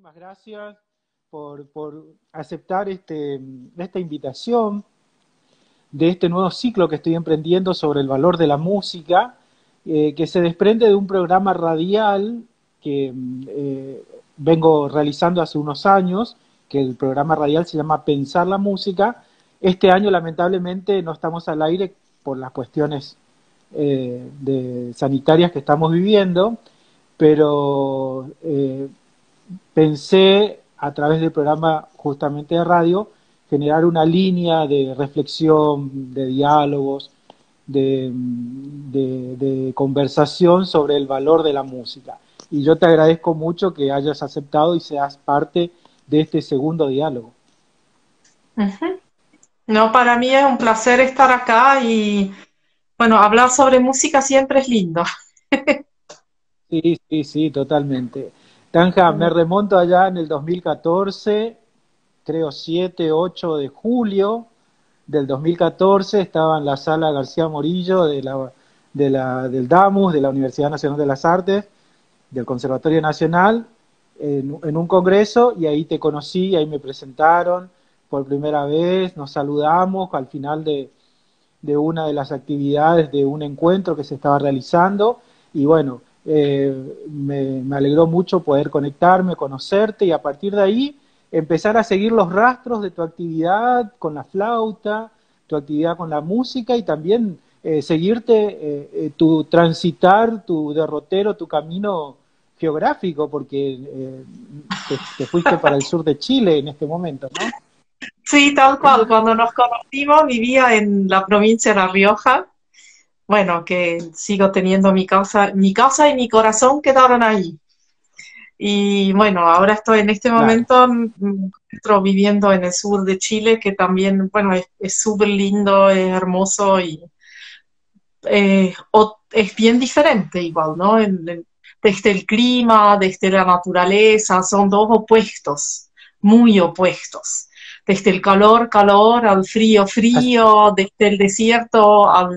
muchísimas gracias por aceptar esta invitación de este nuevo ciclo que estoy emprendiendo sobre el valor de la música, que se desprende de un programa radial que vengo realizando hace unos años, que el programa radial se llama Pensar la Música. Este año, lamentablemente, no estamos al aire por las cuestiones sanitarias que estamos viviendo, pero pensé, a través del programa justamente de radio, generar una línea de reflexión, de diálogos, de conversación sobre el valor de la música. Y yo te agradezco mucho que hayas aceptado y seas parte de este segundo diálogo. Ujú. No, para mí es un placer estar acá y, bueno, hablar sobre música siempre es lindo. Sí, sí, sí, totalmente. Tanja, me remonto allá en el 2014, creo 7, 8 de julio del 2014, estaba en la sala García Morillo del DAMUS, de la Universidad Nacional de las Artes, del Conservatorio Nacional, en un congreso, y ahí te conocí, ahí me presentaron por primera vez, nos saludamos al final de una de las actividades de un encuentro que se estaba realizando, y bueno, me alegró mucho poder conectarme, conocerte, y a partir de ahí empezar a seguir los rastros de tu actividad con la flauta, tu actividad con la música, y también tu transitar, tu derrotero, tu camino geográfico, porque te fuiste para el sur de Chile en este momento, ¿no? Sí, tal cual. Cuando nos conocimos vivía en la provincia de La Rioja. Bueno, que sigo teniendo mi casa y mi corazón quedaron ahí. Y bueno, ahora estoy en este Claro. momento viviendo en el sur de Chile, que también, bueno, es súper lindo, es hermoso y es bien diferente igual, ¿no? Desde el clima, desde la naturaleza, son dos opuestos, muy opuestos. Desde el calor, calor, al frío, frío, desde el desierto a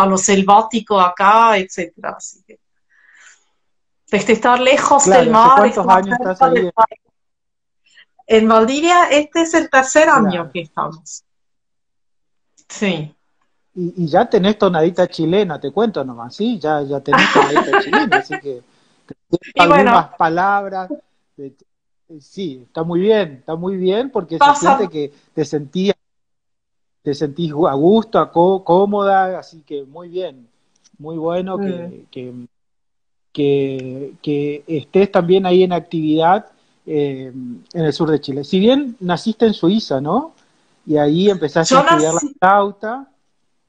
lo selvático acá, etcétera. Así que, desde estar lejos del Claro, ¿hace mar, cuántos estar años estás cerca del ahí? mar. En Valdivia, este es el tercer año Claro. que estamos. Sí. Y ya tenés tonadita chilena, te cuento nomás, ¿sí? Ya tenés tonadita chilena, así que Y bueno, algunas palabras. de- sí, está muy bien, porque se siente pasa. que te sentís a gusto, cómoda, así que muy bien, muy bueno Mm. que estés también ahí en actividad en el sur de Chile. Si bien naciste en Suiza, ¿no? Y ahí empezaste a Yo estudiar la nací, flauta.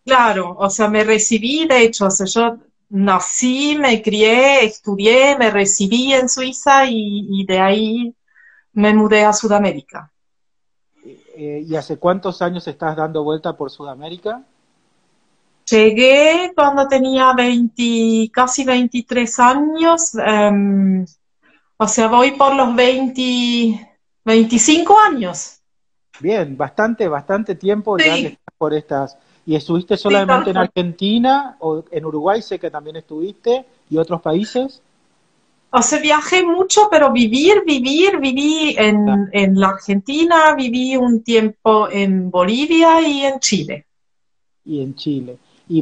claro, o sea, me recibí, de hecho, o sea, yo nací, me crié, estudié, me recibí en Suiza y de ahí me mudé a Sudamérica. ¿Y hace cuántos años estás dando vuelta por Sudamérica? Llegué cuando tenía 20, casi 23 años, o sea, voy por los 25 años. Bien, bastante tiempo ya que Sí, estás por estas. ¿Y estuviste sí, solamente tal en cual. Argentina o en Uruguay? Sé que también estuviste, y otros países. O sea, viajé mucho, pero viví Ah, en la Argentina, viví un tiempo en Bolivia y en Chile. y en Chile.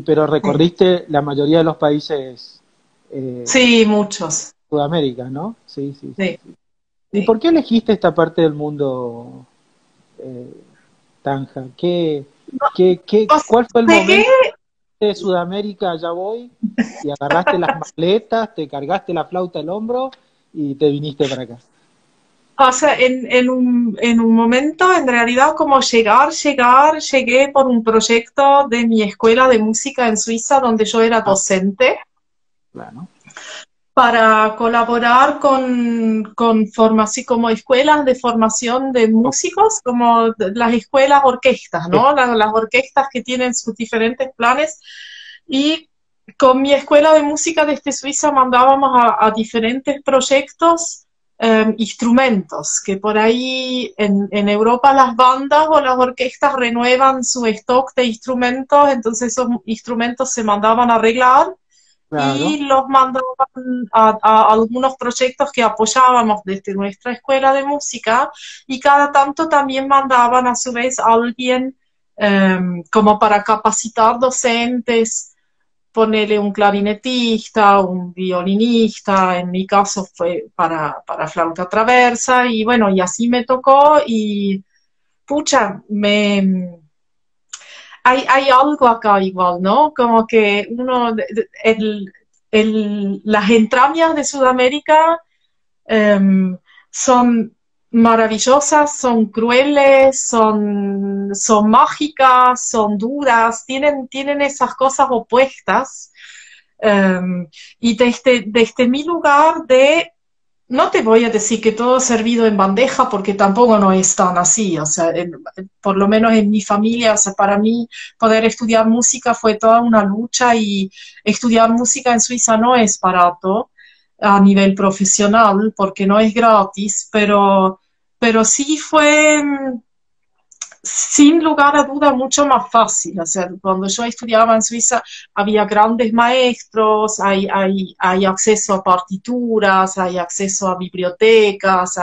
Pero Sí, recorriste la mayoría de los países eh, sí, muchos. Sudamérica, ¿no? Sí, sí, sí, Sí, sí. ¿Y sí. por qué elegiste esta parte del mundo, eh, Tanja? O sea, ¿Cuál fue el llegué, momento de Sudamérica? Allá voy, y agarraste las maletas, te cargaste la flauta al hombro y te viniste para acá. o sea, en un momento, en realidad, como llegué por un proyecto de mi escuela de música en Suiza, donde yo era Ah, docente, claro. para colaborar con así como escuelas de formación de Ok. músicos, como las escuelas orquestas, ¿no? Las orquestas que tienen sus diferentes planes. Y con mi escuela de música desde Suiza mandábamos a diferentes proyectos instrumentos, que por ahí en Europa las bandas o las orquestas renuevan su stock de instrumentos, entonces esos instrumentos se mandaban a arreglar claro. y los mandaban a algunos proyectos que apoyábamos desde nuestra escuela de música y cada tanto también mandaban a su vez a alguien como para capacitar docentes, ponerle un clarinetista, un violinista, en mi caso fue para flauta traversa y bueno, y así me tocó y pucha, hay algo acá igual, ¿no? Como que las entrañas de Sudamérica son maravillosas, son crueles, son mágicas, son duras, tienen esas cosas opuestas. Y desde mi lugar no te voy a decir que todo servido en bandeja porque tampoco no es tan así, o sea, por lo menos en mi familia, o sea, para mí poder estudiar música fue toda una lucha y estudiar música en Suiza no es barato a nivel profesional porque no es gratis, pero sí fue sin lugar a duda mucho más fácil. O sea, cuando yo estudiaba en Suiza había grandes maestros, hay acceso a partituras, hay acceso a bibliotecas,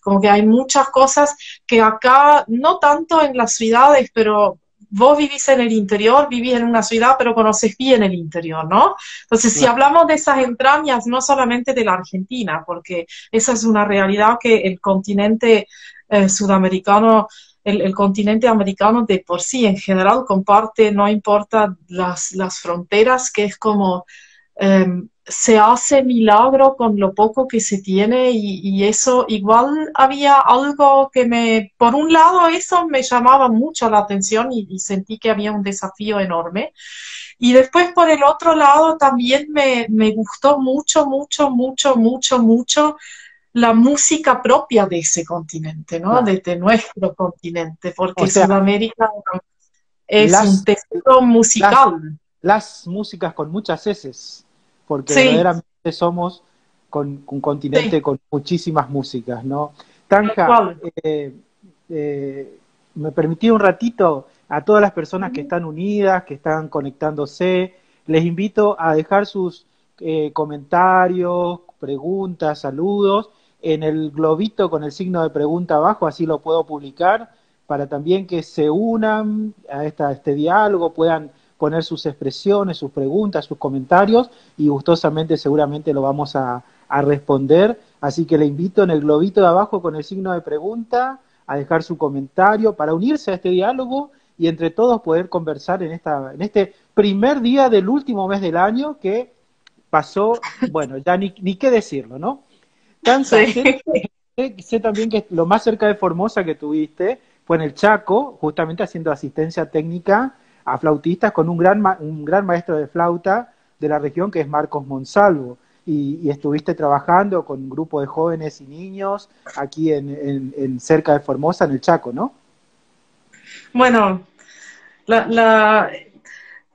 como que hay muchas cosas que acá, no tanto en las ciudades, pero vos vivís en el interior, vivís en una ciudad, pero conoces bien el interior, ¿no? Entonces, si Claro. hablamos de esas entrañas, no solamente de la Argentina, porque esa es una realidad que el continente sudamericano, el continente americano de por sí en general comparte, no importa las fronteras, que es como se hace milagro con lo poco que se tiene y eso igual había algo que por un lado eso me llamaba mucho la atención y sentí que había un desafío enorme. Y después por el otro lado también me gustó mucho, mucho, mucho, mucho, mucho la música propia de ese continente, ¿no? Claro. De nuestro continente, O porque sea, Sudamérica es un las, tesoro las, musical. las músicas con muchas heces, porque Sí, verdaderamente somos con un sí, continente con muchísimas músicas, ¿no? tal Tanja, cual. me permití un ratito a todas las personas que están unidas, que están conectándose, les invito a dejar sus comentarios, preguntas, saludos en el globito con el signo de pregunta abajo, así lo puedo publicar, para también que se unan a este diálogo, puedan poner sus expresiones, sus preguntas, sus comentarios y gustosamente seguramente lo vamos a responder. Así que le invito en el globito de abajo con el signo de pregunta a dejar su comentario para unirse a este diálogo y entre todos poder conversar en este primer día del último mes del año que pasó, bueno, ya ni qué decirlo, ¿no? Tanja, Sí. sé también que lo más cerca de Formosa que tuviste fue en el Chaco, justamente haciendo asistencia técnica a flautistas con un gran maestro de flauta de la región que es Marcos Monsalvo. Y estuviste trabajando con un grupo de jóvenes y niños aquí en cerca de Formosa, en el Chaco, ¿no? Bueno, la, la,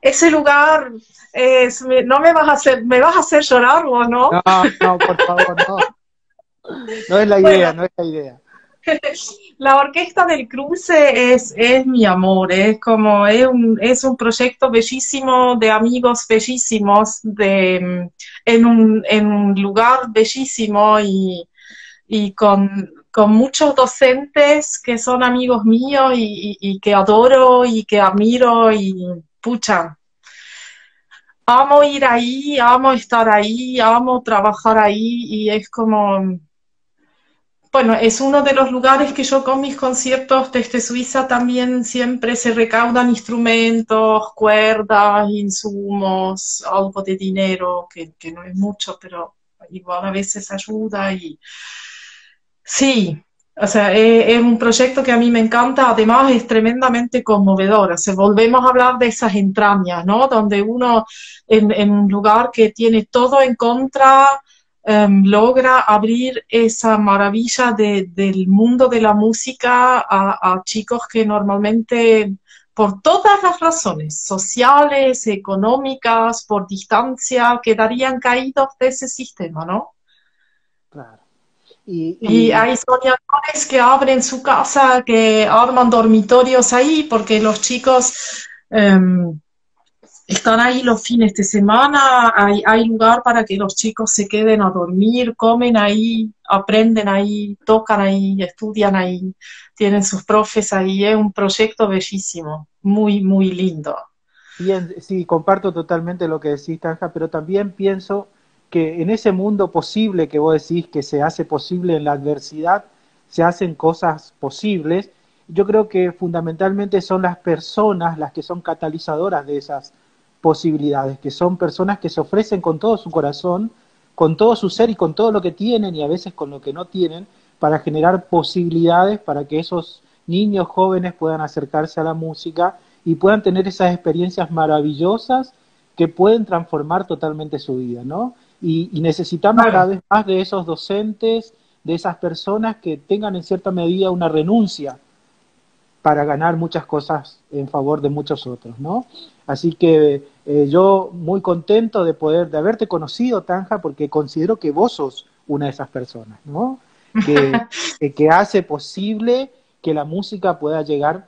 ese lugar no me vas a hacer llorar vos, ¿no? No, no, por favor, no. No es la idea, Bueno, no es la idea. la Orquesta del Cruce es mi amor, es un proyecto bellísimo de amigos bellísimos, en un lugar bellísimo y con muchos docentes que son amigos míos y que adoro y que admiro y pucha, amo ir ahí, amo estar ahí, amo trabajar ahí y es como, bueno, es uno de los lugares que yo con mis conciertos desde Suiza también siempre se recaudan instrumentos, cuerdas, insumos, algo de dinero, que no es mucho, pero igual a veces ayuda y sí, o sea, es un proyecto que a mí me encanta, además es tremendamente conmovedor, o sea, volvemos a hablar de esas entrañas, ¿no? Donde uno en un lugar que tiene todo en contra, logra abrir esa maravilla del mundo de la música a chicos que normalmente, por todas las razones, sociales, económicas, por distancia, quedarían caídos de ese sistema, ¿no? Claro. Y Y hay soñadores que abren su casa, que arman dormitorios ahí, porque los chicos están ahí los fines de semana, hay lugar para que los chicos se queden a dormir, comen ahí, aprenden ahí, tocan ahí, estudian ahí, tienen sus profes ahí, es un proyecto bellísimo, muy, muy lindo. Bien, sí, comparto totalmente lo que decís, Tanja, pero también pienso que en ese mundo posible que vos decís que se hace posible en la adversidad, se hacen cosas posibles. Yo creo que fundamentalmente son las personas las que son catalizadoras de esas posibilidades, que son personas que se ofrecen con todo su corazón, con todo su ser y con todo lo que tienen y a veces con lo que no tienen, para generar posibilidades para que esos niños jóvenes puedan acercarse a la música y puedan tener esas experiencias maravillosas que pueden transformar totalmente su vida, ¿no? Y necesitamos cada Claro. vez más de esos docentes, de esas personas que tengan en cierta medida una renuncia para ganar muchas cosas en favor de muchos otros, ¿no? Así que yo muy contento de poder, de haberte conocido, Tanja, porque considero que vos sos una de esas personas, ¿no? Que, que hace posible que la música pueda llegar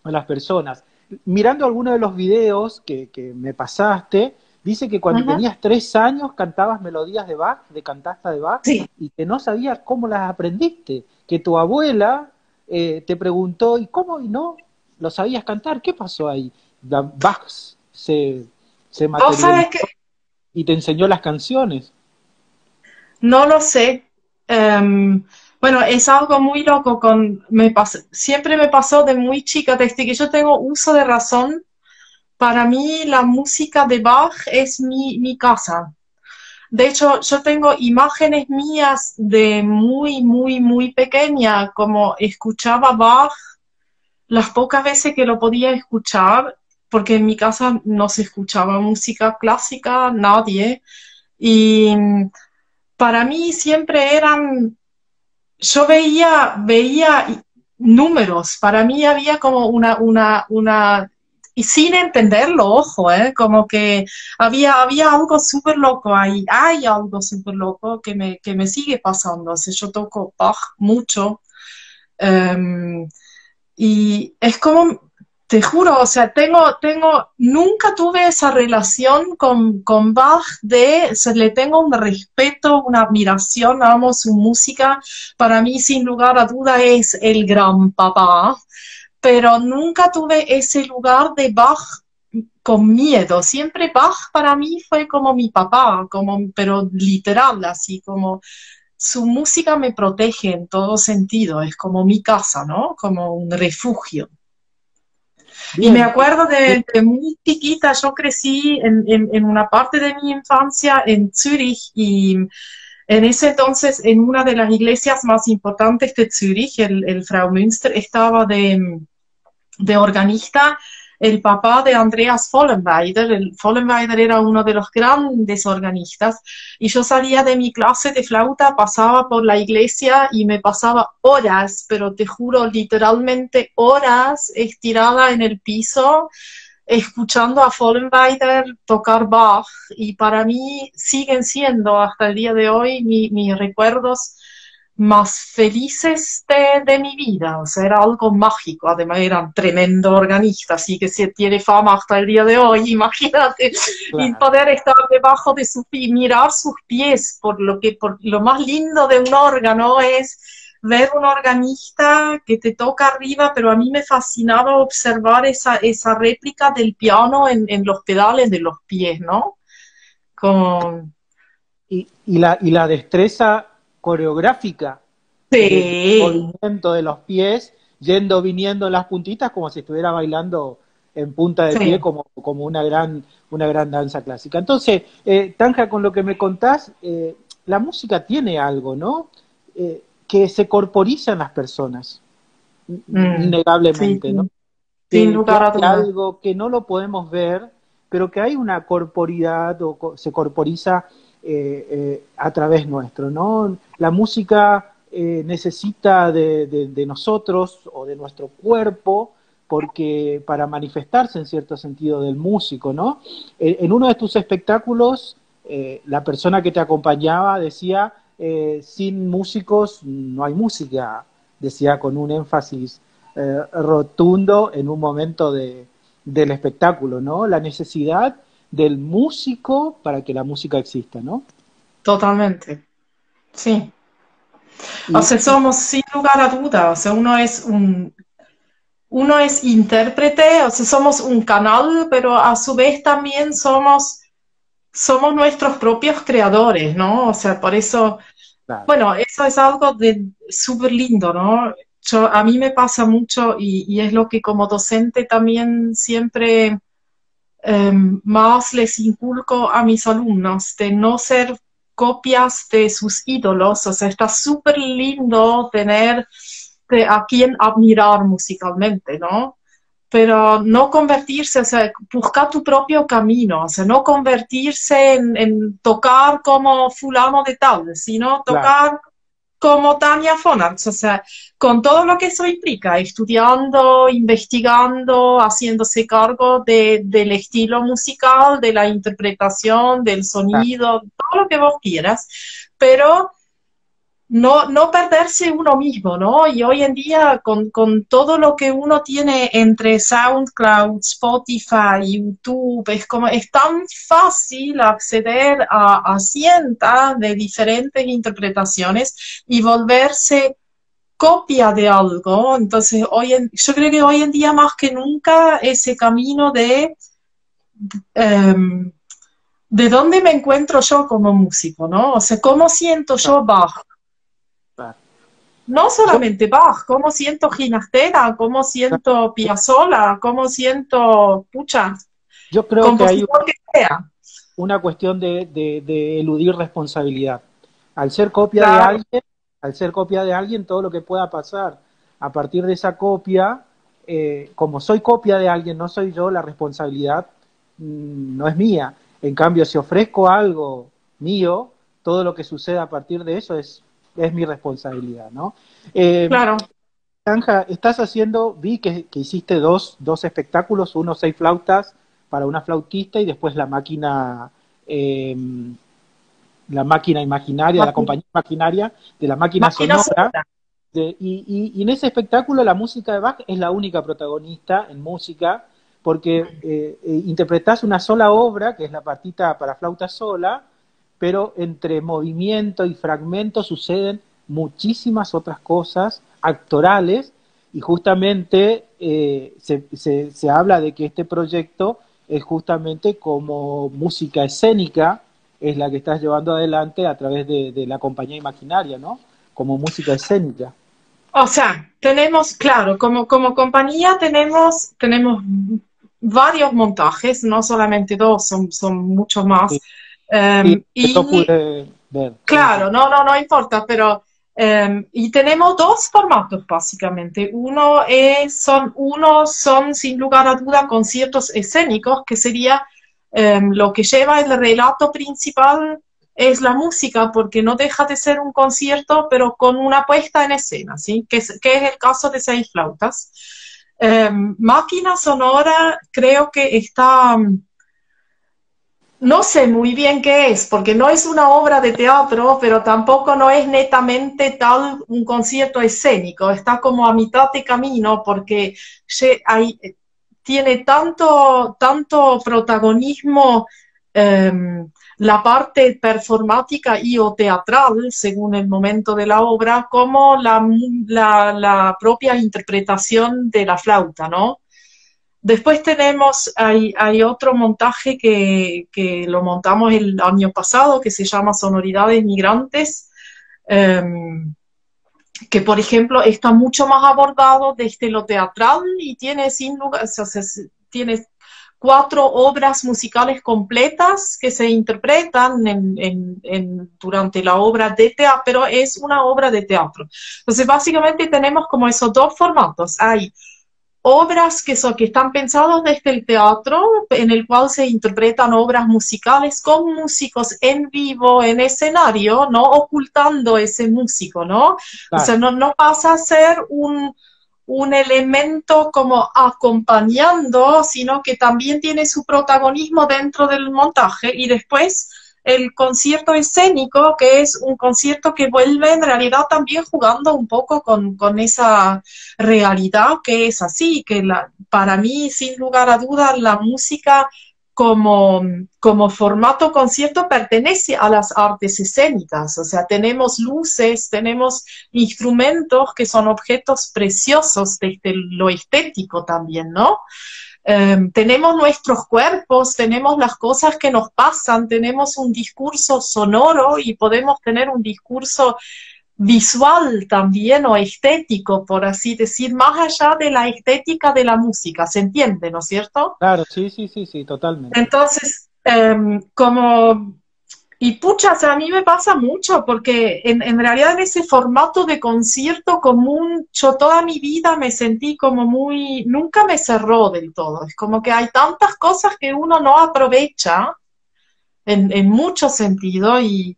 a las personas. Mirando algunos de los videos que me pasaste, dice que cuando Ujú. tenías 3 años cantabas melodías de Bach, de cantasta de Bach, Sí. y que no sabías cómo las aprendiste, que tu abuela te preguntó, ¿y cómo y no? ¿Lo sabías cantar? ¿Qué pasó ahí? Bach se Vos sabés materializó que y te enseñó las canciones. no lo sé. Bueno, es algo muy loco siempre me pasó de muy chica, desde que yo tengo uso de razón. Para mí la música de Bach es mi casa. De hecho, yo tengo imágenes mías de muy, muy, muy pequeña, como escuchaba Bach las pocas veces que lo podía escuchar, porque en mi casa no se escuchaba música clásica, nadie. Y para mí siempre yo veía números, para mí había como y sin entenderlo, ojo, como que había algo súper loco ahí, hay algo súper loco que me sigue pasando. O sea, yo toco Bach mucho, um, y es como, te juro, o sea, nunca tuve esa relación con Bach le tengo un respeto, una admiración, amo su música. Para mí, sin lugar a duda, es el gran papá, pero nunca tuve ese lugar de Bach con miedo. Siempre Bach para mí fue como mi papá, pero literal, así como su música me protege en todo sentido, es como mi casa, ¿no? Como un refugio. Y me Bien, acuerdo de muy chiquita, yo crecí en una parte de mi infancia en Zürich y en ese entonces en una de las iglesias más importantes de Zürich, el Frau Münster, estaba de organista el papá de Andreas Vollenweider. El Vollenweider era uno de los grandes organistas y yo salía de mi clase de flauta, pasaba por la iglesia y me pasaba horas, pero te juro, literalmente horas estirada en el piso escuchando a Vollenweider tocar Bach, y para mí siguen siendo hasta el día de hoy mis recuerdos más felices de mi vida. O sea, era algo mágico. Además, era un tremendo organista, así que si tiene fama hasta el día de hoy, imagínate, y claro. poder estar debajo de sus pies, mirar sus pies, por lo más lindo de un órgano es ver un organista que te toca arriba, pero a mí me fascinaba observar esa réplica del piano en los pedales de los pies, ¿no? Como, Y la destreza coreográfica del sí, movimiento de los pies, yendo, viniendo en las puntitas, como si estuviera bailando en punta de pie, sí. como una gran danza clásica. Entonces, Tanja, con lo que me contás, la música tiene algo, ¿no? Que se corporiza en las personas, Mm, sí, innegablemente, ¿no? sí, sin Que lugar a hay dudas. algo que no lo podemos ver, pero que hay una corporidad o se corporiza a través nuestro, ¿no? La música necesita de nosotros o de nuestro cuerpo porque para manifestarse en cierto sentido del músico, ¿no? En uno de tus espectáculos, la persona que te acompañaba decía, sin músicos no hay música, decía con un énfasis rotundo en un momento del espectáculo, ¿no? La necesidad del músico para que la música exista, ¿no? Totalmente, sí. O Y sea, somos sin lugar a dudas, o sea, uno es intérprete, o sea, somos un canal, pero a su vez también somos nuestros propios creadores, ¿no? O sea, por eso, claro, bueno, eso es algo de súper lindo, ¿no? A mí me pasa mucho y es lo que como docente también siempre más les inculco a mis alumnos, de no ser copias de sus ídolos. O sea, está súper lindo tener a quien admirar musicalmente, ¿no? Pero no convertirse, o sea, buscar tu propio camino, o sea, no convertirse en tocar como fulano de tal, sino claro, tocar como Tania Fonarts, o sea, con todo lo que eso implica, estudiando, investigando, haciéndose cargo del estilo musical, de la interpretación, del claro. sonido, todo lo que vos quieras, pero no perderse uno mismo, ¿no? Y hoy en día, con todo lo que uno tiene entre SoundCloud, Spotify, YouTube, es tan fácil acceder a cientos de diferentes interpretaciones y volverse copia de algo. Entonces, yo creo que hoy en día más que nunca ese camino em, de dónde me encuentro yo como músico, ¿no? O sea, ¿cómo siento Claro, yo Bach? claro. No Yo, solamente Bach, cómo siento Ginastera, cómo siento Piazzolla, cómo siento, pucha, yo creo que hay compositor que sea. una cuestión de eludir responsabilidad. Al ser copia de Claro, alguien, al ser copia de alguien, todo lo que pueda pasar a partir de esa copia, como soy copia de alguien, no soy yo, la responsabilidad no es mía. En cambio, si ofrezco algo mío, todo lo que suceda a partir de eso es mi responsabilidad, ¿no? Eh, claro. Anja, estás haciendo, vi que hiciste dos espectáculos, uno seis flautas para una flautista y después la máquina imaginaria, la Máquina, compañía imaginaria de la máquina máquina sonora. sonora. Y en ese espectáculo la música de Bach es la única protagonista en música, porque interpretás una sola obra, que es la partita para flauta sola, pero entre movimiento y fragmento suceden muchísimas otras cosas actorales, y justamente se habla de que este proyecto es justamente como música escénica, es la que estás llevando adelante a través de la compañía imaginaria, ¿no? Como música escénica. O sea, tenemos, claro, como compañía tenemos varios montajes, no solamente dos, son muchos Sí, más. sí, que yo Y pude ver, sí, sí. claro, no importa, pero y tenemos dos formatos básicamente. Unos son sin lugar a duda conciertos escénicos, que sería lo que lleva el relato principal es la música, porque no deja de ser un concierto, pero con una puesta en escena, ¿sí? Que es el caso de Seis Flautas. Máquina Sonora creo que está no sé muy bien qué es, porque no es una obra de teatro, pero tampoco no es netamente tal un concierto escénico. Está como a mitad de camino porque tiene tanto protagonismo eh, la parte performática y o teatral, según el momento de la obra, como la propia interpretación de la flauta, ¿no? Después hay otro montaje que lo montamos el año pasado, que se llama Sonoridades Migrantes, eh, que por ejemplo está mucho más abordado desde lo teatral y tiene sin lugar, o sea, tiene cuatro obras musicales completas que se interpretan durante la obra de teatro, pero es una obra de teatro. Entonces básicamente tenemos como esos dos formatos. Hay obras que están pensadas desde el teatro, en el cual se interpretan obras musicales con músicos en vivo, en escenario, no ocultando ese músico, ¿no? O Claro, sea, no pasa a ser un elemento como acompañando, sino que también tiene su protagonismo dentro del montaje y después el concierto escénico, que es un concierto que vuelve en realidad también jugando un poco con esa realidad que es así, que para mí, sin lugar a dudas, la música como formato concierto pertenece a las artes escénicas, o sea, tenemos luces, tenemos instrumentos que son objetos preciosos desde lo estético también, ¿no? Tenemos nuestros cuerpos, tenemos las cosas que nos pasan, tenemos un discurso sonoro y podemos tener un discurso visual también o estético, por así decir, más allá de la estética de la música, ¿se entiende, no es cierto? Claro, sí, sí, sí, sí, totalmente. Entonces, y puchas, a mí me pasa mucho porque en realidad en ese formato de concierto común, yo toda mi vida me sentí como muy, nunca me cerró del todo, es como que hay tantas cosas que uno no aprovecha en mucho sentido y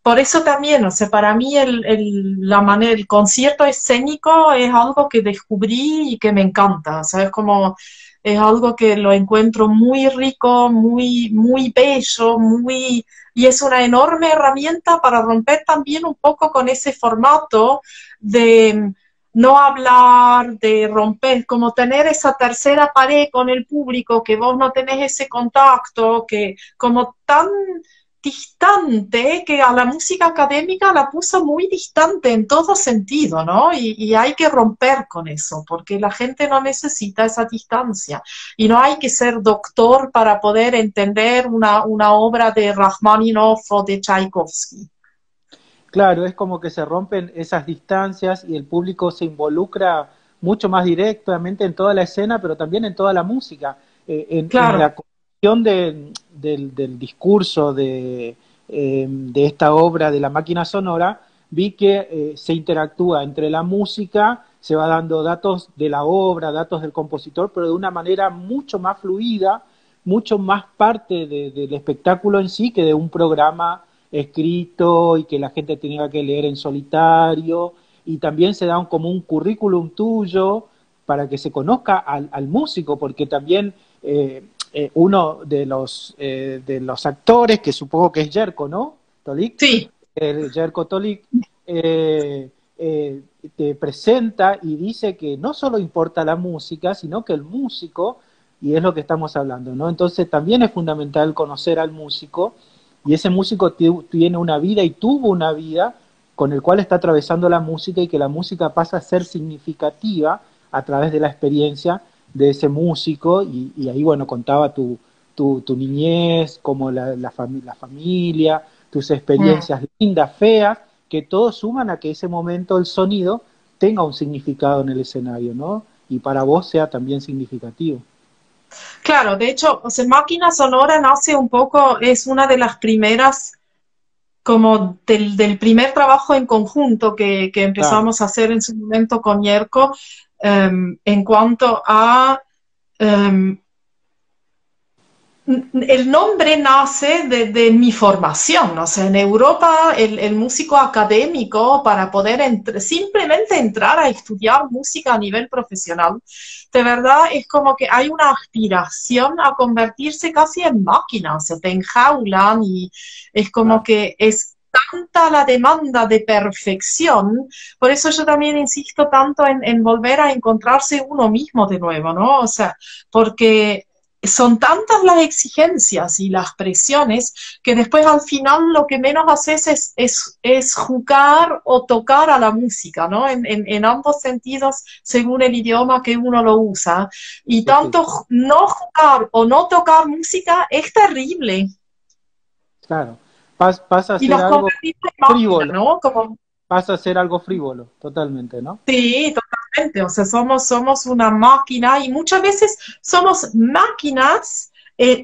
por eso también, o sea, para mí el concierto escénico es algo que descubrí y que me encanta, o sea, es como, es algo que lo encuentro muy rico, muy, muy bello, muy, y es una enorme herramienta para romper también un poco con ese formato de no hablar, de romper, como tener esa tercera pared con el público, que vos no tenés ese contacto, que como tan distante, que a la música académica la puso muy distante en todo sentido, ¿no? Y hay que romper con eso, porque la gente no necesita esa distancia. Y no hay que ser doctor para poder entender una obra de Rachmaninoff o de Tchaikovsky. Claro, es como que se rompen esas distancias y el público se involucra mucho más directamente en toda la escena, pero también en toda la música. En Claro, la cuestión del discurso de esta obra de la máquina sonora, vi que se interactúa entre la música, se va dando datos de la obra, datos del compositor, pero de una manera mucho más fluida, mucho más parte del espectáculo en sí que de un programa escrito y que la gente tenía que leer en solitario, y también se da como un currículum tuyo para que se conozca al músico, porque también uno de los actores, que supongo que es Jerko, ¿no? Tolik, sí. Jerko Tolik, te presenta y dice que no solo importa la música, sino que el músico, y es lo que estamos hablando, ¿no? Entonces también es fundamental conocer al músico, y ese músico tiene una vida y tuvo una vida con el cual está atravesando la música, y que la música pasa a ser significativa a través de la experiencia de ese músico, y ahí, bueno, contaba tu niñez, como la familia, tus Mm. experiencias lindas, feas, que todos suman a que ese momento el sonido tenga un significado en el escenario, ¿no? Y para vos sea también significativo. Claro, de hecho, o sea, Máquina Sonora nace un poco, es una de las primeras como del primer trabajo en conjunto que Claro, empezamos a hacer en su momento con Yerko, en cuanto a el nombre nace de mi formación, o sea, en Europa el músico académico para poder simplemente entrar a estudiar música a nivel profesional, de verdad es como que hay una aspiración a convertirse casi en máquinas, se te enjaulan y es como claro. que es tanta la demanda de perfección, por eso yo también insisto tanto en volver a encontrarse uno mismo de nuevo, ¿no? O sea, porque son tantas las exigencias y las presiones que después al final lo que menos haces es jugar o tocar a la música, ¿no? En ambos sentidos, según el idioma que uno lo usa. Y Sí, sí, tanto no jugar o no tocar música es terrible. claro. Pasa a Y ser nos algo convertimos en máquina, frívolo, ¿no? Como, pasa a ser algo frívolo, totalmente, ¿no? sí, totalmente. O sea, somos una máquina y muchas veces somos máquinas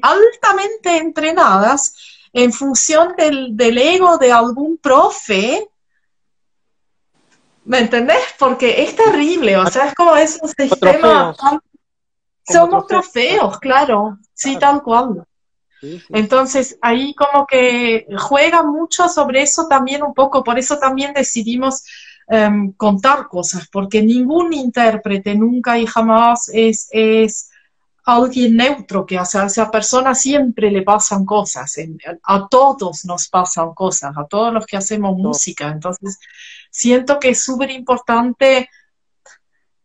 altamente entrenadas en función del ego de algún profe. ¿Me entendés? Porque es terrible. O sea, es un Como sistema. trofeos, como Somos trofeos, trofeos, claro. Sí, claro. tal cual. Sí, sí, sí. Entonces, ahí como que juega mucho sobre eso también un poco, por eso también decidimos contar cosas, porque ningún intérprete nunca y jamás es alguien neutro que hace a esa persona siempre le pasan cosas, a todos nos pasan cosas, a todos los que hacemos música. Entonces, siento que es súper importante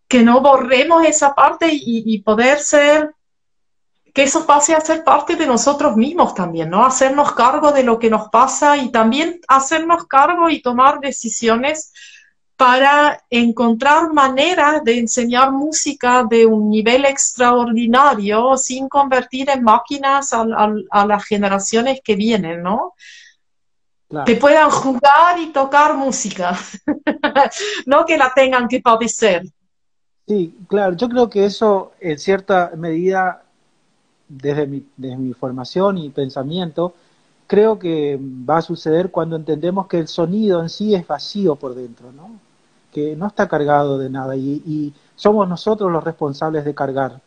que no borremos esa parte y poder ser, que eso pase a ser parte de nosotros mismos también, ¿no? Hacernos cargo de lo que nos pasa y también hacernos cargo y tomar decisiones para encontrar maneras de enseñar música de un nivel extraordinario sin convertir en máquinas a las generaciones que vienen, ¿no? Claro. Que puedan jugar y tocar música, no que la tengan que padecer. Sí, claro, yo creo que eso en cierta medida, desde mi formación y pensamiento, creo que va a suceder cuando entendemos que el sonido en sí es vacío por dentro, ¿no? Que no está cargado de nada y somos nosotros los responsables de cargar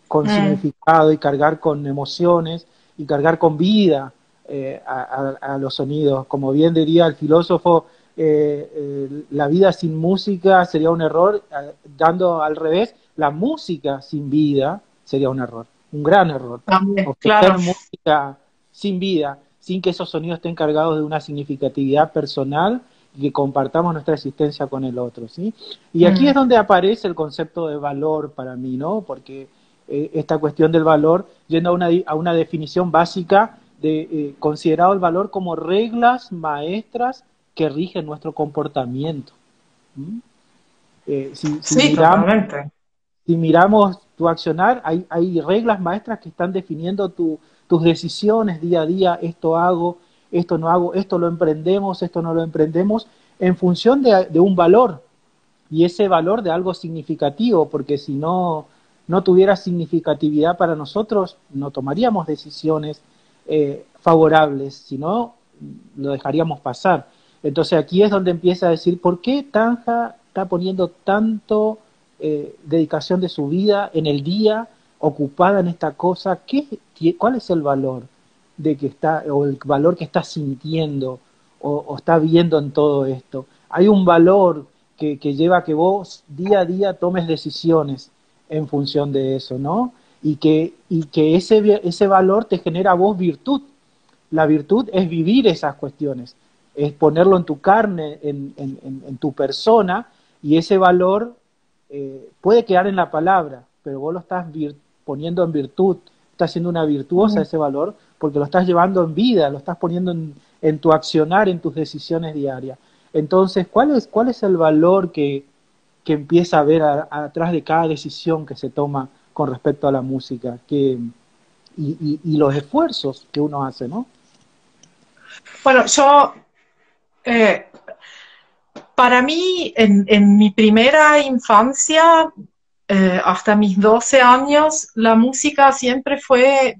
con significado y cargar con emociones y cargar con vida a los sonidos. Como bien diría el filósofo, la vida sin música sería un error, dando al revés, la música sin vida sería un error, un gran error. También, Ofrecer claro. música sin vida, sin que esos sonidos estén cargados de una significatividad personal y que compartamos nuestra existencia con el otro, ¿sí? Y aquí es donde aparece el concepto de valor para mí, ¿no? Porque esta cuestión del valor, yendo a una definición básica de considerado el valor como reglas maestras que rigen nuestro comportamiento. ¿Mm? Sí, totalmente. Si miramos tu accionar, hay reglas maestras que están definiendo tus decisiones día a día, esto hago, esto no hago, esto lo emprendemos, esto no lo emprendemos, en función de un valor, y ese valor de algo significativo, porque si no tuviera significatividad para nosotros, no tomaríamos decisiones favorables, sino lo dejaríamos pasar. Entonces aquí es donde empieza a decir, ¿por qué Tanja está poniendo tanto dedicación de su vida en el día, ocupada en esta cosa? ¿Cuál es el valor de que está, o el valor que está sintiendo o está viendo en todo esto? Hay un valor que lleva a que vos día a día tomes decisiones en función de eso, ¿no? Y que ese valor te genera a vos virtud. La virtud es vivir esas cuestiones, es ponerlo en tu carne, en tu persona, y ese valor puede quedar en la palabra, pero vos lo estás poniendo en virtud, estás siendo una virtuosa ese valor, porque lo estás llevando en vida, lo estás poniendo en tu accionar, en tus decisiones diarias. Entonces, ¿cuál es el valor que empieza a ver atrás de cada decisión que se toma con respecto a la música? Y los esfuerzos que uno hace, ¿no? Bueno, yo, para mí, en mi primera infancia, hasta mis 12 años, la música siempre fue,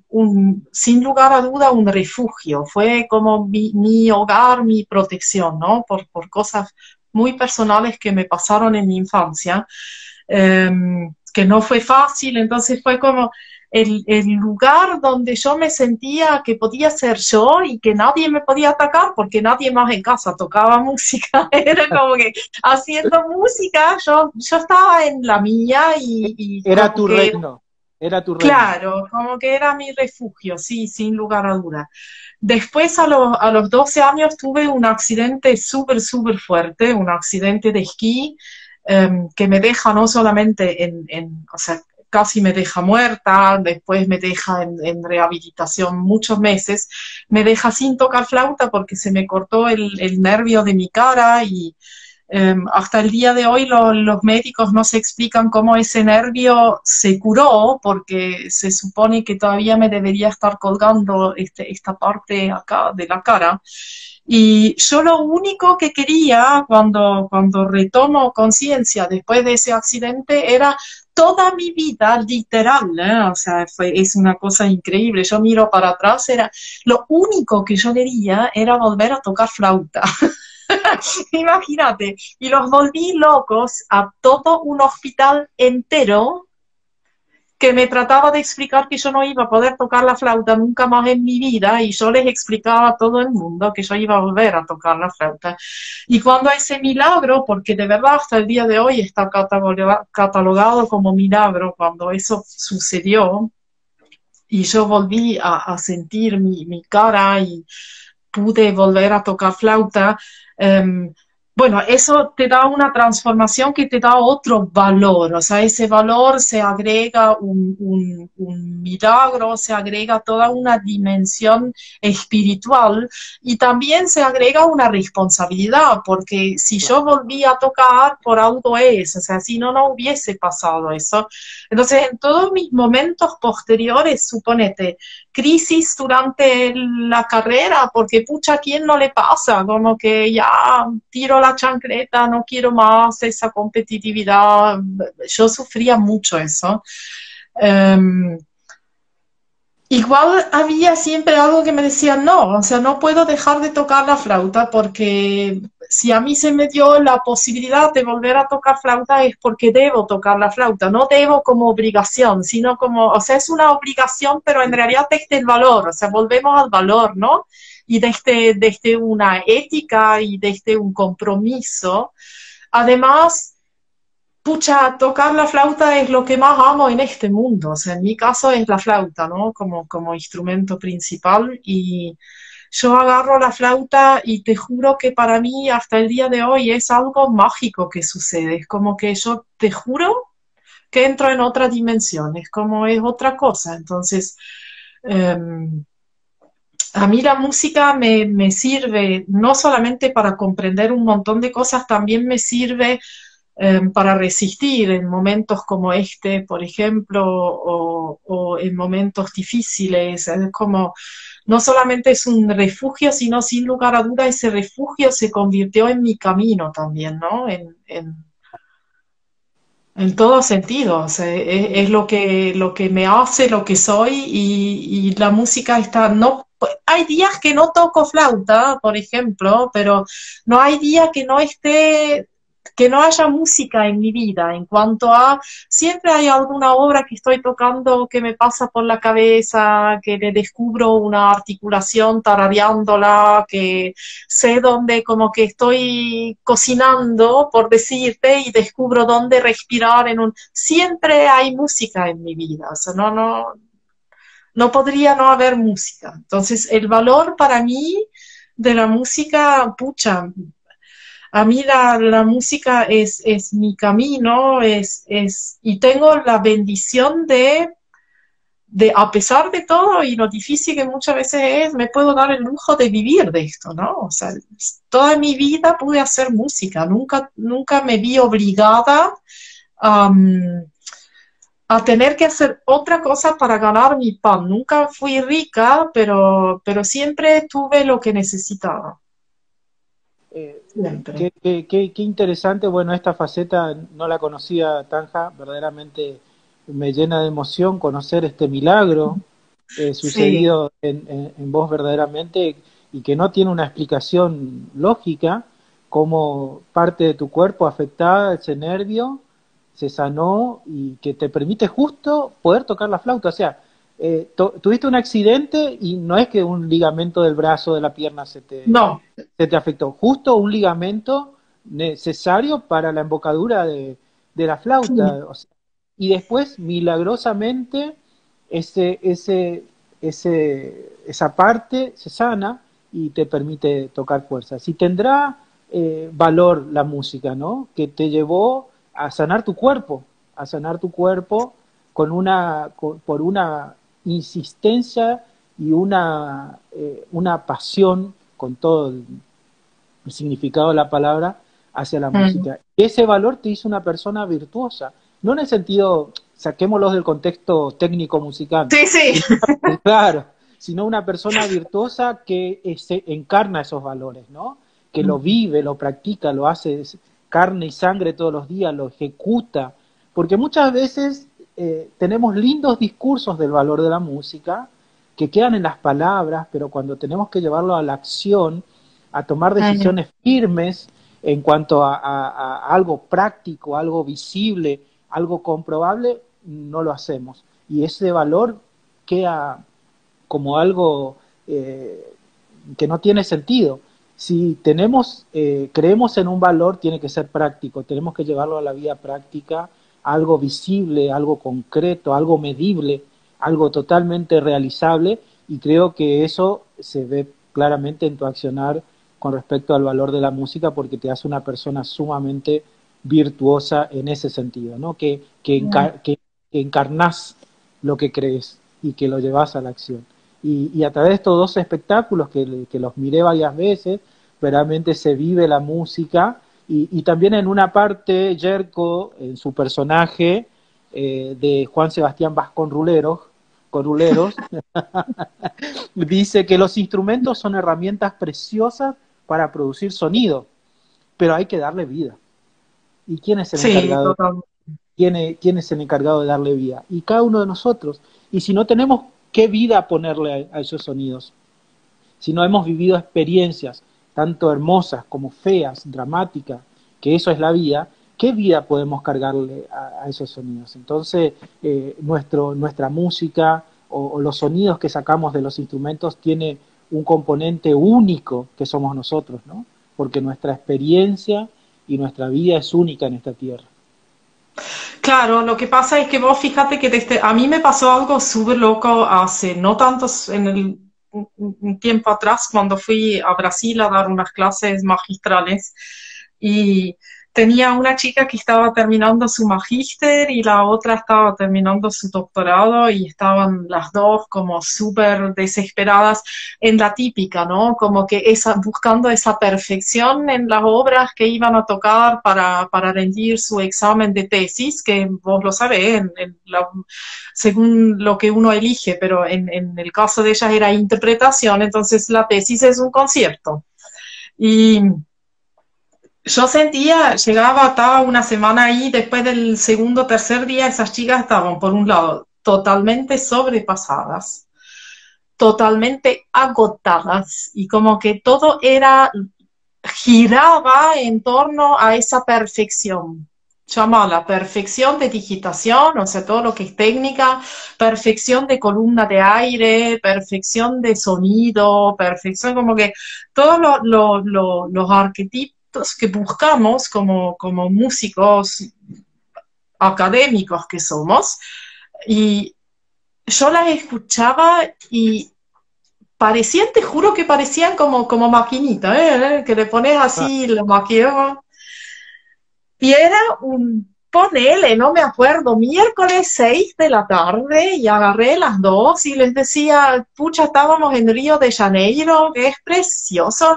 sin lugar a duda, un refugio. Fue como mi hogar, mi protección, ¿no? Por cosas muy personales que me pasaron en mi infancia, que no fue fácil, entonces fue como el lugar donde yo me sentía que podía ser yo y que nadie me podía atacar porque nadie más en casa tocaba música. Era como que haciendo música yo estaba en la mía y Era como tu que, reino, era tu reino. claro, como que era mi refugio, sí, sin lugar a dudas. Después, a los 12 años, tuve un accidente súper, súper fuerte, un accidente de esquí, que me deja no solamente o sea, casi me deja muerta, después me deja en rehabilitación muchos meses, me deja sin tocar flauta porque se me cortó el nervio de mi cara y hasta el día de hoy los médicos no se explican cómo ese nervio se curó, porque se supone que todavía me debería estar colgando esta parte acá de la cara. Y yo lo único que quería cuando retomo conciencia después de ese accidente era toda mi vida, literal, ¿eh? O sea, es una cosa increíble. Yo miro para atrás, lo único que yo quería era volver a tocar flauta. Imagínate, y los volví locos a todo un hospital entero que me trataba de explicar que yo no iba a poder tocar la flauta nunca más en mi vida, y yo les explicaba a todo el mundo que yo iba a volver a tocar la flauta. Y cuando ese milagro, porque de verdad hasta el día de hoy está catalogado como milagro, cuando eso sucedió, y yo volví a sentir mi cara y pude volver a tocar flauta, bueno, eso te da una transformación que te da otro valor, o sea, ese valor se agrega un milagro, se agrega toda una dimensión espiritual, y también se agrega una responsabilidad, porque si yo volví a tocar, por algo es, o sea, si no, no hubiese pasado eso. Entonces, en todos mis momentos posteriores, suponete, crisis durante la carrera, porque pucha, ¿a quién no le pasa? Como que ya tiro la chancleta, no quiero más esa competitividad. Yo sufría mucho eso. Um, Igual había siempre algo que me decía, no, o sea, no puedo dejar de tocar la flauta, porque si a mí se me dio la posibilidad de volver a tocar flauta es porque debo tocar la flauta, no debo como obligación, sino como, o sea, es una obligación, pero en realidad desde el valor, o sea, volvemos al valor, ¿no? Y desde una ética y desde un compromiso. Además, pucha, tocar la flauta es lo que más amo en este mundo. O sea, en mi caso es la flauta, ¿no? Como instrumento principal. Y yo agarro la flauta y te juro que para mí hasta el día de hoy es algo mágico que sucede. Es como que yo te juro que entro en otra dimensión. Es como es otra cosa. Entonces, a mí la música me sirve no solamente para comprender un montón de cosas, también me sirve para resistir en momentos como este, por ejemplo, o en momentos difíciles. Es como, no solamente es un refugio, sino sin lugar a duda ese refugio se convirtió en mi camino también, ¿no? En todo sentido, o sea, es lo que me hace lo que soy, y la música está, no, hay días que no toco flauta, por ejemplo, pero no hay día que no esté, que no haya música en mi vida, en cuanto a, siempre hay alguna obra que estoy tocando que me pasa por la cabeza, que le descubro una articulación tarareándola, que sé dónde, como que estoy cocinando, por decirte, y descubro dónde respirar en un... Siempre hay música en mi vida, o sea, no podría no haber música. Entonces, el valor para mí de la música, pucha, a mí la música es mi camino, y tengo la bendición a pesar de todo y lo difícil que muchas veces es, me puedo dar el lujo de vivir de esto, ¿no? O sea, toda mi vida pude hacer música, nunca me vi obligada um, a tener que hacer otra cosa para ganar mi pan. Nunca fui rica, pero siempre tuve lo que necesitaba, Eh, siempre. qué interesante, bueno, esta faceta no la conocía, Tanja, verdaderamente me llena de emoción conocer este milagro Sí. sucedido en vos verdaderamente, y que no tiene una explicación lógica, cómo parte de tu cuerpo afectada, ese nervio, se sanó y que te permite justo poder tocar la flauta. O sea, tuviste un accidente y no es que un ligamento del brazo, de la pierna No. se te afectó, justo un ligamento necesario para la embocadura de la Sí. flauta. O sea, y después, milagrosamente, esa parte se sana y te permite tocar fuerza. Si tendrá valor la música, ¿no? Que te llevó a sanar tu cuerpo por una insistencia y una pasión con todo el significado de la palabra hacia la Mm. música. Ese valor te hizo una persona virtuosa, no en el sentido, saquémoslos del contexto técnico musical, Sí, sí. sino, claro, sino una persona virtuosa que se encarna esos valores, ¿no? Que lo vive, lo practica, lo hace carne y sangre todos los días, lo ejecuta, porque muchas veces tenemos lindos discursos del valor de la música que quedan en las palabras, pero cuando tenemos que llevarlo a la acción, a tomar Mm. decisiones firmes en cuanto a algo práctico, algo visible, algo comprobable, no lo hacemos. y ese valor queda como algo que no tiene sentido. Si creemos en un valor, tiene que ser práctico, tenemos que llevarlo a la vida práctica, algo visible, algo concreto, algo medible, algo totalmente realizable, y creo que eso se ve claramente en tu accionar con respecto al valor de la música, porque te hace una persona sumamente virtuosa en ese sentido, ¿no? Que encarnás lo que crees y que lo llevas a la acción. Y a través de estos dos espectáculos que los miré varias veces, verdaderamente se vive la música, y también en una parte, Yerko, en su personaje de Juan Sebastián Vasconruleros, dice que los instrumentos son herramientas preciosas para producir sonido, pero hay que darle vida. ¿Y quién es el Sí, encargado? totalmente. ¿Quién es el encargado de darle vida? Y cada uno de nosotros. Y si no tenemos qué vida ponerle a esos sonidos, si no hemos vivido experiencias tanto hermosas como feas, dramáticas, que eso es la vida, ¿qué vida podemos cargarle a esos sonidos? Entonces, nuestra música o los sonidos que sacamos de los instrumentos tiene un componente único que somos nosotros, ¿no? Porque nuestra experiencia y nuestra vida es única en esta tierra. Claro, lo que pasa es que vos fíjate que a mí me pasó algo súper loco hace no tantos, un tiempo atrás, cuando fui a Brasil a dar unas clases magistrales, y tenía una chica que estaba terminando su magíster y la otra estaba terminando su doctorado, y estaban las dos como súper desesperadas en la típica, ¿no? Como que buscando esa perfección en las obras que iban a tocar para rendir su examen de tesis, que vos lo sabés, según lo que uno elige, pero en el caso de ellas era interpretación, entonces la tesis es un concierto. Y yo sentía, estaba una semana ahí, después del segundo o tercer día, esas chicas estaban, por un lado, totalmente sobrepasadas, totalmente agotadas, y como que todo giraba en torno a esa perfección. Llama la perfección de digitación, o sea, todo lo que es técnica, perfección de columna de aire, perfección de sonido, perfección, como que todos los arquetipos que buscamos como músicos académicos que somos. Y yo las escuchaba y parecían, te juro que parecían como maquinita, que le pones así, lo maquillas. Y era ponele, no me acuerdo, miércoles 6 de la tarde, y agarré las dos y les decía, pucha, estábamos en Río de Janeiro, que es precioso,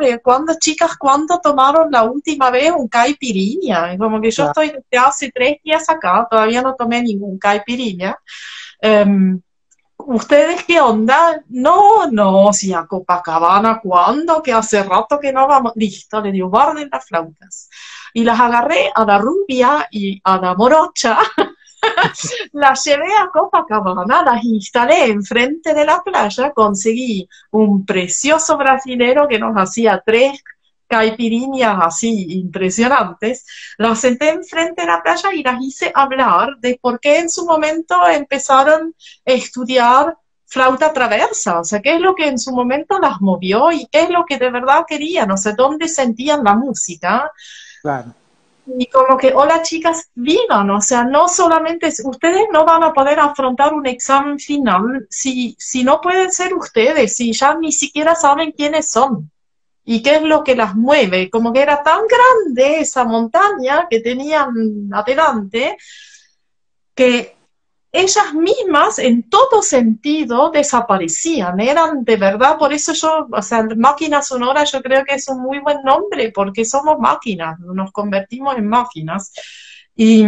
chicas, ¿cuándo tomaron la última vez un caipirinha? Y como que yo estoy desde hace 3 días acá, todavía no tomé ningún caipirinha. ¿Ustedes qué onda? No, si a Copacabana, ¿cuándo? Que hace rato que no vamos. Listo, le dio guarden las flautas. Y las agarré a la rubia y a la morocha, las llevé a Copacabana, las instalé enfrente de la playa, conseguí un precioso brasilero que nos hacía 3 caipirinhas así impresionantes, las senté enfrente de la playa y las hice hablar de por qué en su momento empezaron a estudiar flauta traversa, o sea, qué es lo que en su momento las movió y qué es lo que de verdad querían, o sea, dónde sentían la música. Claro. Y como que, hola chicas, vivan, o sea, no solamente, ustedes no van a poder afrontar un examen final si no pueden ser ustedes, si ya ni siquiera saben quiénes son y qué es lo que las mueve. Como que era tan grande esa montaña que tenían adelante, que ellas mismas en todo sentido desaparecían, eran de verdad, por eso o sea, máquina sonora yo creo que es un muy buen nombre, porque somos máquinas, nos convertimos en máquinas. Y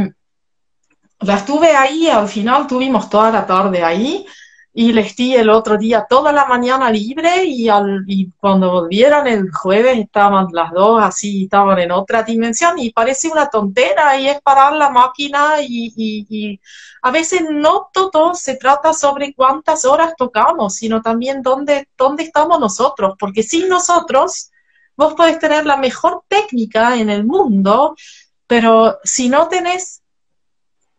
las tuve ahí, al final tuvimos toda la tarde ahí, y les di el otro día toda la mañana libre, y cuando volvieron el jueves estaban las dos así, estaban en otra dimensión, y parece una tontera, y es parar la máquina, y a veces no todo se trata sobre cuántas horas tocamos, sino también dónde estamos nosotros, porque sin nosotros vos podés tener la mejor técnica en el mundo, pero si no tenés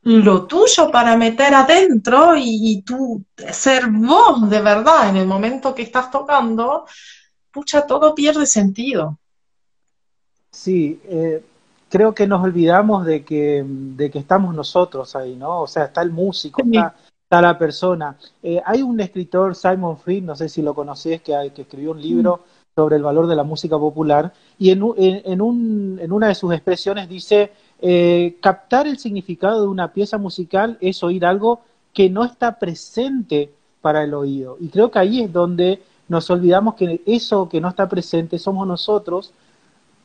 lo tuyo para meter adentro y tú ser vos de verdad en el momento que estás tocando, pucha, todo pierde sentido. Sí, creo que nos olvidamos de que estamos nosotros ahí, ¿no? O sea, está el músico, Sí. está la persona. Hay un escritor, Simon Fried, no sé si lo conocés, que escribió un libro sobre el valor de la música popular, y en una de sus expresiones dice, captar el significado de una pieza musical es oír algo que no está presente para el oído. Y creo que ahí es donde nos olvidamos que eso que no está presente somos nosotros,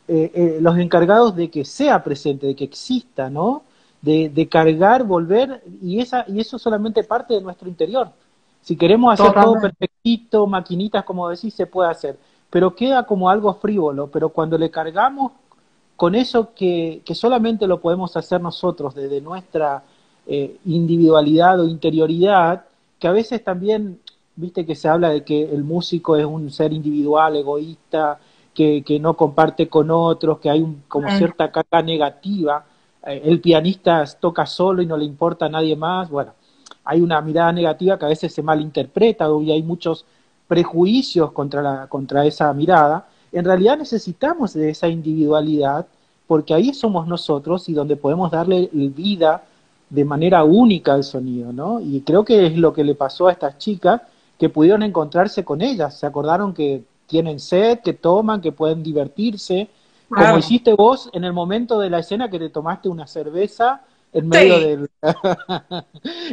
los encargados de que sea presente, de que exista, ¿no? De cargar, volver, y eso solamente parte de nuestro interior. Si queremos hacer todo Totalmente. perfectito, maquinitas, como decís, se puede hacer, pero queda como algo frívolo, pero cuando le cargamos con eso que solamente lo podemos hacer nosotros desde nuestra individualidad o interioridad, que a veces también, viste que se habla de que el músico es un ser individual, egoísta, que no comparte con otros, que hay como Mm. cierta carga negativa, el pianista toca solo y no le importa a nadie más, bueno, hay una mirada negativa que a veces se malinterpreta y hay muchos prejuicios contra esa mirada. En realidad necesitamos de esa individualidad porque ahí somos nosotros y donde podemos darle vida de manera única al sonido, ¿no? Y creo que es lo que le pasó a estas chicas que pudieron encontrarse con ellas, se acordaron que tienen sed, que toman, que pueden divertirse, como Claro. hiciste vos en el momento de la escena que te tomaste una cerveza en medio Sí, del,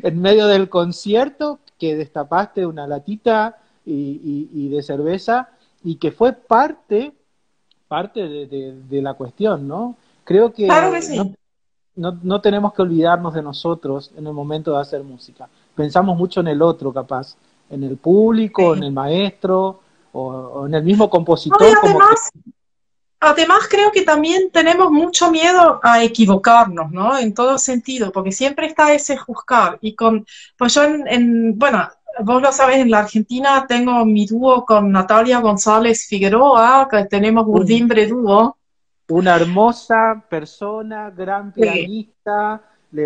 en medio del concierto, que destapaste una latita y de cerveza y que fue parte de la cuestión, ¿no? Creo claro que que sí. no tenemos que olvidarnos de nosotros en el momento de hacer música. Pensamos mucho en el otro, capaz, en el público, en Sí. el maestro o en el mismo No, y compositor, como que además creo que también tenemos mucho miedo a equivocarnos, ¿no? En todo sentido, porque siempre está ese juzgar. Pues yo bueno, vos lo sabés, en la Argentina tengo mi dúo con Natalia González Figueroa, que tenemos un, Urdimbre Dúo. una hermosa persona, gran Sí, pianista.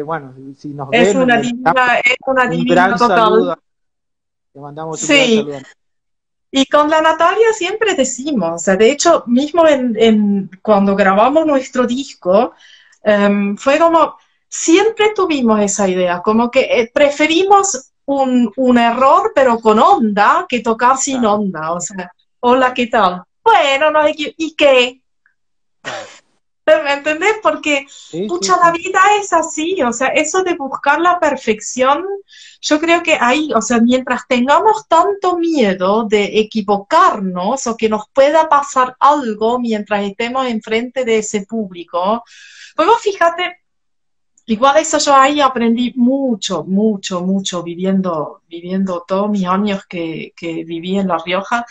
Bueno, si nos ven, le mandamos es una un divina gran total. saludo, le mandamos un gran Sí, saludo. y con la Natalia siempre decimos, o sea, de hecho, mismo cuando grabamos nuestro disco, fue como, siempre tuvimos esa idea, como que preferimos un error pero con onda que tocar sin Claro, onda, o sea, hola, ¿qué tal? Bueno, no hay que, ¿y qué? claro. ¿Me entendés? Porque, Sí, sí, pucha, la sí. vida es así, o sea, eso de buscar la perfección, yo creo que ahí, o sea, mientras tengamos tanto miedo de equivocarnos o que nos pueda pasar algo mientras estemos enfrente de ese público, pues vos fíjate, igual eso yo ahí aprendí mucho, mucho, mucho viviendo todos mis años que viví en La Rioja,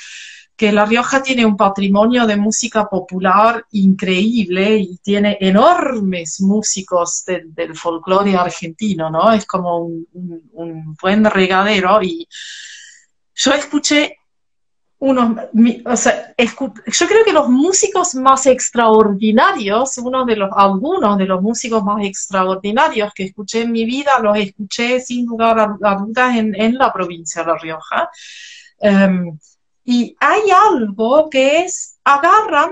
que La Rioja tiene un patrimonio de música popular increíble y tiene enormes músicos del folclore argentino, ¿no? Es como un buen regadero y yo escuché o sea, yo creo que los músicos más extraordinarios, algunos de los músicos más extraordinarios que escuché en mi vida, los escuché sin lugar a dudas en la provincia de La Rioja. Um, y hay algo que agarran,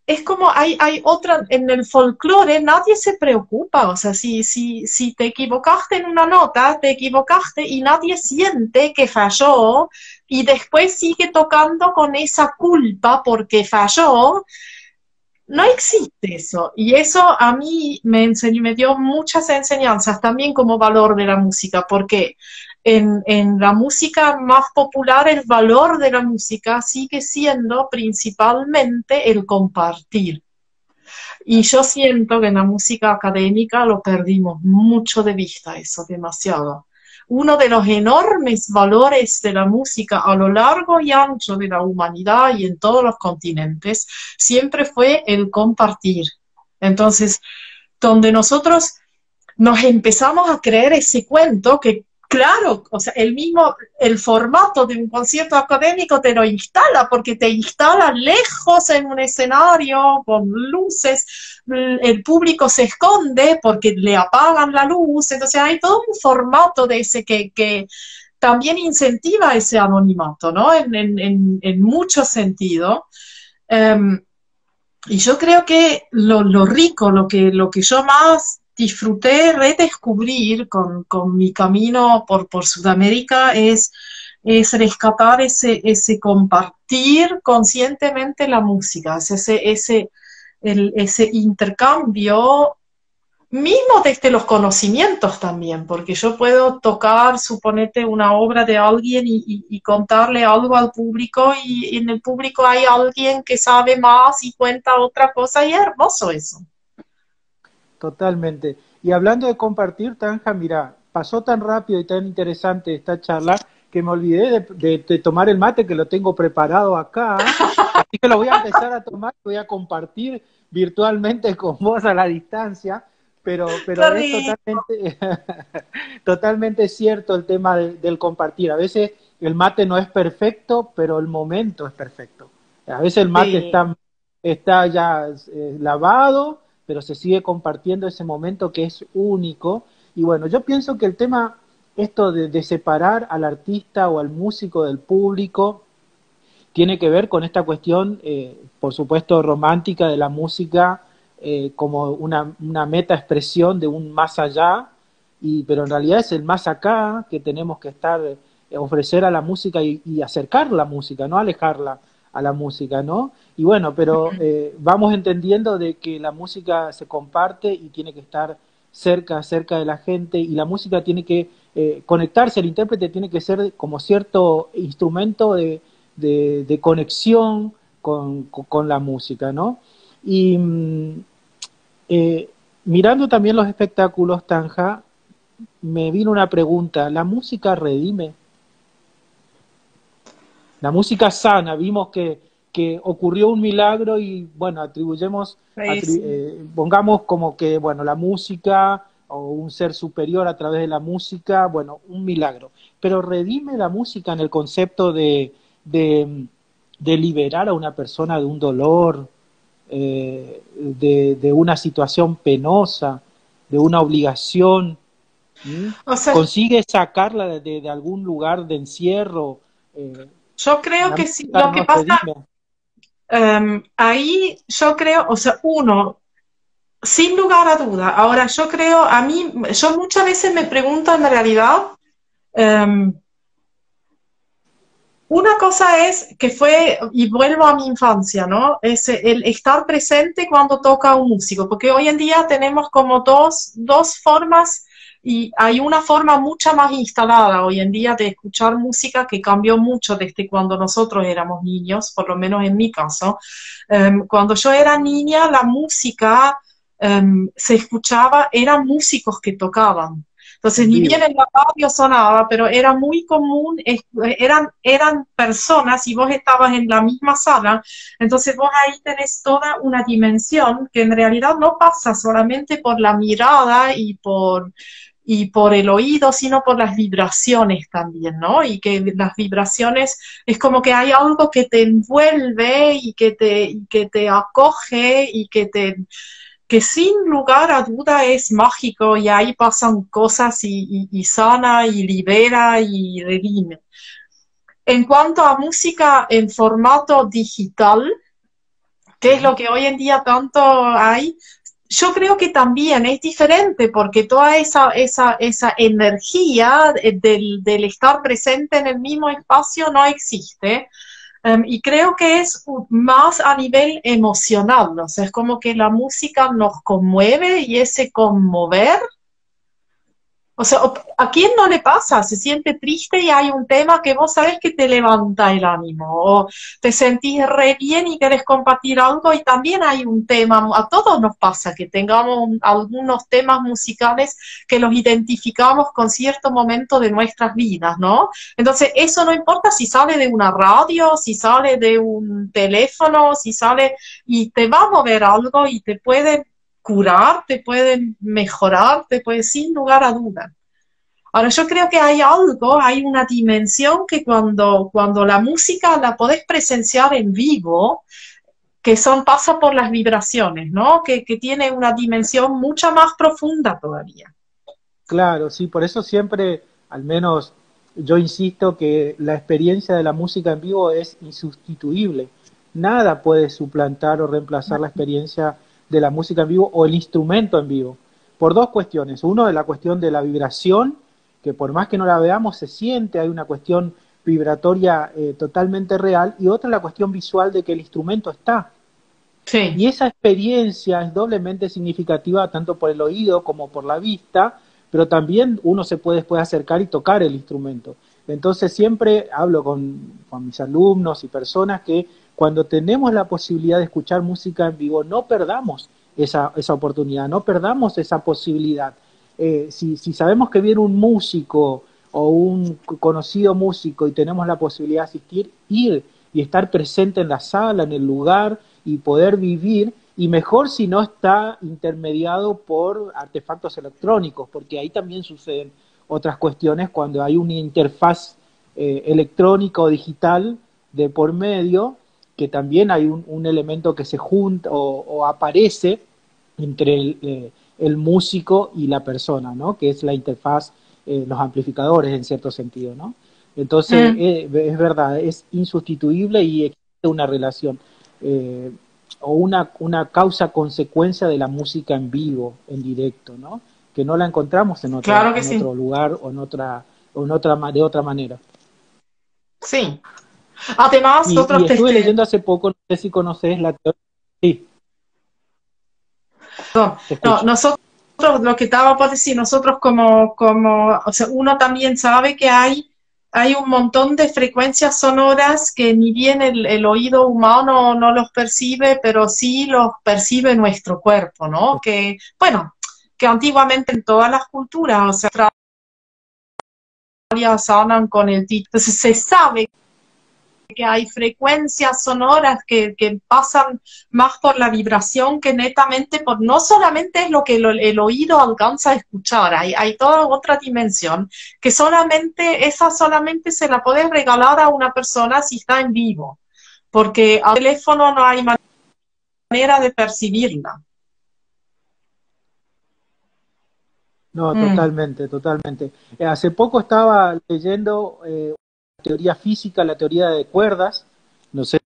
es como hay otra, en el folclore nadie se preocupa, o sea, si te equivocaste en una nota, te equivocaste y nadie siente que falló y después sigue tocando con esa culpa porque falló, no Claro. existe eso. Y eso a mí me dio muchas enseñanzas también como valor de la música, porque en la música más popular el valor de la música sigue siendo principalmente el compartir. Y yo siento que en la música académica lo perdimos mucho de vista, eso, demasiado. Uno de los enormes valores de la música a lo largo y ancho de la humanidad y en todos los continentes siempre fue el compartir. Entonces, donde nosotros nos empezamos a creer ese cuento que Claro, o sea, el formato de un concierto académico te lo instala, porque te instala lejos en un escenario con luces, el público se esconde porque le apagan la luz, entonces hay todo un formato de ese que también incentiva ese anonimato, ¿no? En mucho sentido. Y yo creo que lo rico, lo que yo más disfruté redescubrir con mi camino por Sudamérica es rescatar ese compartir conscientemente la música, ese intercambio mismo desde los conocimientos también, porque yo puedo tocar, suponete, una obra de alguien y contarle algo al público y en el público hay alguien que sabe más y cuenta otra cosa y es hermoso eso. Totalmente. Y hablando de compartir, Tanja, mira, pasó tan rápido y tan interesante esta charla que me olvidé de tomar el mate que lo tengo preparado acá, así que lo voy a empezar a tomar, voy a compartir virtualmente con vos a la distancia, pero es totalmente, totalmente cierto el tema del compartir. A veces el mate no es perfecto, pero el momento es perfecto. A veces el mate Sí. está ya lavado, pero se sigue compartiendo ese momento que es único. Y bueno, yo pienso que el tema, esto de separar al artista o al músico del público, tiene que ver con esta cuestión, por supuesto, romántica de la música como una meta expresión de un más allá, pero en realidad es el más acá que tenemos que estar, ofrecer a la música y acercar la música, no alejarla a la música, ¿no? Y bueno, pero vamos entendiendo de que la música se comparte y tiene que estar cerca de la gente y la música tiene que conectarse, el intérprete tiene que ser como cierto instrumento de conexión con la música, ¿no? Y mirando también los espectáculos, Tanja, me vino una pregunta, ¿la música redime? La música sana, vimos que ocurrió un milagro y bueno, pongamos como que, bueno, la música o un ser superior a través de la música, bueno, un milagro. Pero redime la música en el concepto de liberar a una persona de un dolor, de una situación penosa, de una obligación. ¿Mm? O sea, Consigue sacarla de algún lugar de encierro. yo creo La que sí, música lo que nos pasa, redime. ahí yo creo, o sea, uno, sin lugar a duda, ahora yo creo, yo muchas veces me pregunto en realidad, um, una cosa es que fue, y vuelvo a mi infancia, ¿no? Es el estar presente cuando toca un músico, porque hoy en día tenemos como dos formas, y hay una forma mucho más instalada hoy en día de escuchar música que cambió mucho desde cuando nosotros éramos niños, por lo menos en mi caso. Cuando yo era niña, la música se escuchaba, eran músicos que tocaban. Entonces, En ni bien vivo. en la radio sonaba, pero era muy común, eran personas y vos estabas en la misma sala, entonces vos ahí tenés toda una dimensión que en realidad no pasa solamente por la mirada y por el oído, sino por las vibraciones también, ¿no? Y que las vibraciones es como que hay algo que te envuelve y que te acoge y que sin lugar a duda es mágico y ahí pasan cosas y sana y libera y redime. En cuanto a música en formato digital, que es lo que hoy en día tanto hay, yo creo que también es diferente porque toda esa energía del estar presente en el mismo espacio no existe. Y creo que es más a nivel emocional, ¿no? O sea, es como que la música nos conmueve y ese conmover, o sea, ¿a quién no le pasa? Se siente triste y hay un tema que vos sabés que te levanta el ánimo, o te sentís re bien y querés compartir algo y también hay un tema, a todos nos pasa que tengamos algunos temas musicales que los identificamos con cierto momento de nuestras vidas, ¿no? Entonces, eso no importa si sale de una radio, si sale de un teléfono, si sale y te va a mover algo y te puede curar, te pueden mejorar, te puede sin lugar a duda. Ahora, yo creo que hay algo, hay una dimensión que cuando la música la podés presenciar en vivo, que pasa por las vibraciones, ¿no? Que tiene una dimensión mucho más profunda todavía. Claro, sí, por eso siempre, al menos yo insisto que la experiencia de la música en vivo es insustituible. Nada puede suplantar o reemplazar la experiencia de la música en vivo o el instrumento en vivo, por dos cuestiones. Uno es la cuestión de la vibración, que por más que no la veamos se siente, hay una cuestión vibratoria totalmente real, y otra es la cuestión visual de que el instrumento está. Sí. Y esa experiencia es doblemente significativa tanto por el oído como por la vista, pero también uno se puede después acercar y tocar el instrumento. Entonces siempre hablo con mis alumnos y personas que cuando tenemos la posibilidad de escuchar música en vivo, no perdamos esa oportunidad, no perdamos esa posibilidad. Si sabemos que viene un músico o un conocido músico y tenemos la posibilidad de asistir, ir y estar presente en la sala, en el lugar, y poder vivir, y mejor si no está intermediado por artefactos electrónicos, porque ahí también suceden otras cuestiones cuando hay una interfaz electrónica o digital de por medio, que también hay un elemento que se junta o aparece entre el músico y la persona, ¿no? Que es la interfaz, los amplificadores en cierto sentido, ¿no? Entonces, Mm. es verdad, es insustituible y existe una relación eh, o una causa-consecuencia de la música en vivo, en directo, ¿no? Que no la encontramos Claro que en sí. otro lugar de otra manera. Sí. Además, Y nosotros estuve leyendo hace poco, no sé si conoces la teoría. Sí, te no, escucho. nosotros, lo que estaba por decir, nosotros o sea, uno también sabe que hay un montón de frecuencias sonoras que ni bien el oído humano no los percibe, pero sí los percibe nuestro cuerpo, ¿no? Que, bueno, que antiguamente en todas las culturas, o sea, hablan con el título. Entonces se sabe que hay frecuencias sonoras que pasan más por la vibración que netamente por, no solamente es lo que el oído alcanza a escuchar, hay toda otra dimensión que esa solamente se la puedes regalar a una persona si está en vivo, porque al teléfono no hay manera de percibirla. No, Mm. totalmente, totalmente. Hace poco estaba leyendo teoría física, la teoría de cuerdas, no sé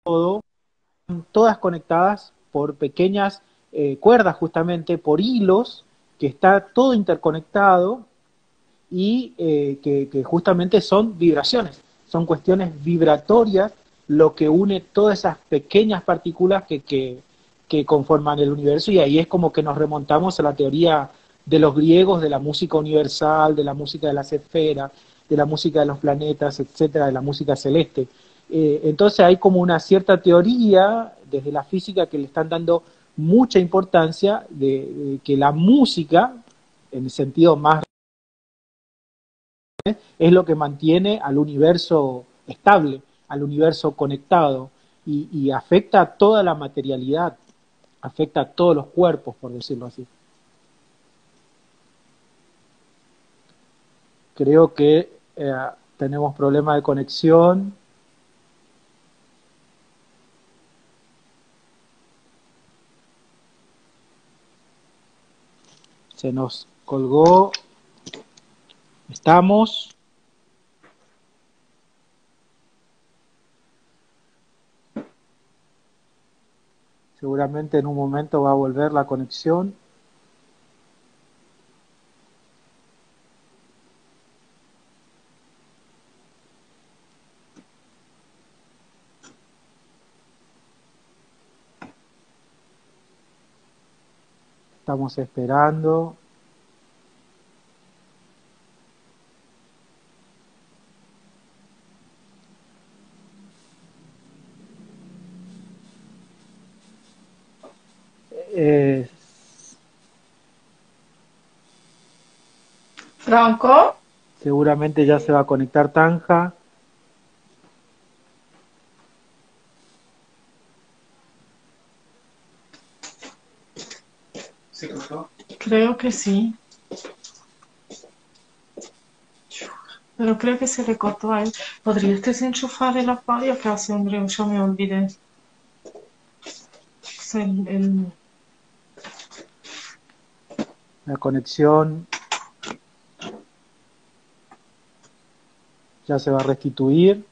todo, todas conectadas por pequeñas cuerdas, justamente por hilos, que está todo interconectado y que justamente son vibraciones, son cuestiones vibratorias lo que une todas esas pequeñas partículas que conforman el universo, y ahí es como que nos remontamos a la teoría de los griegos de la música universal, de la música de las esferas, de la música de los planetas, etcétera, de la música celeste. Entonces hay como una cierta teoría desde la física que le están dando mucha importancia de que la música, en el sentido más, es lo que mantiene al universo estable, al universo conectado, y afecta a toda la materialidad, afecta a todos los cuerpos, por decirlo así. Creo que tenemos problemas de conexión. Se nos colgó. Estamos. Seguramente en un momento va a volver la conexión. Estamos esperando. Eh, Franco. Seguramente ya se va a conectar Tanja. Creo que sí. Pero creo que se le cortó a él. ¿Podrías desenchufar el aparato que hace, hombre? Yo me olvidé. Es La conexión ya se va a restituir.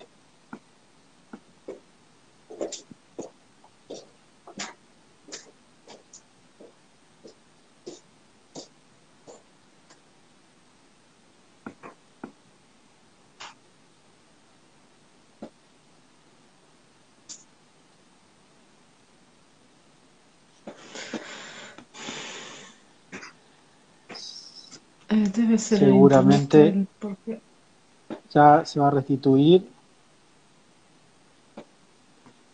debe ser el internet Seguramente porque... ya se va a restituir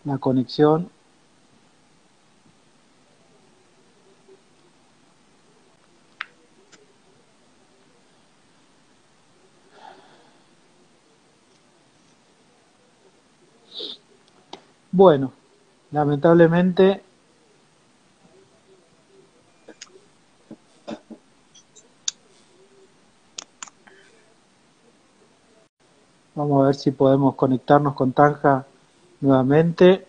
la conexión. Bueno, lamentablemente vamos a ver si podemos conectarnos con Tanja nuevamente.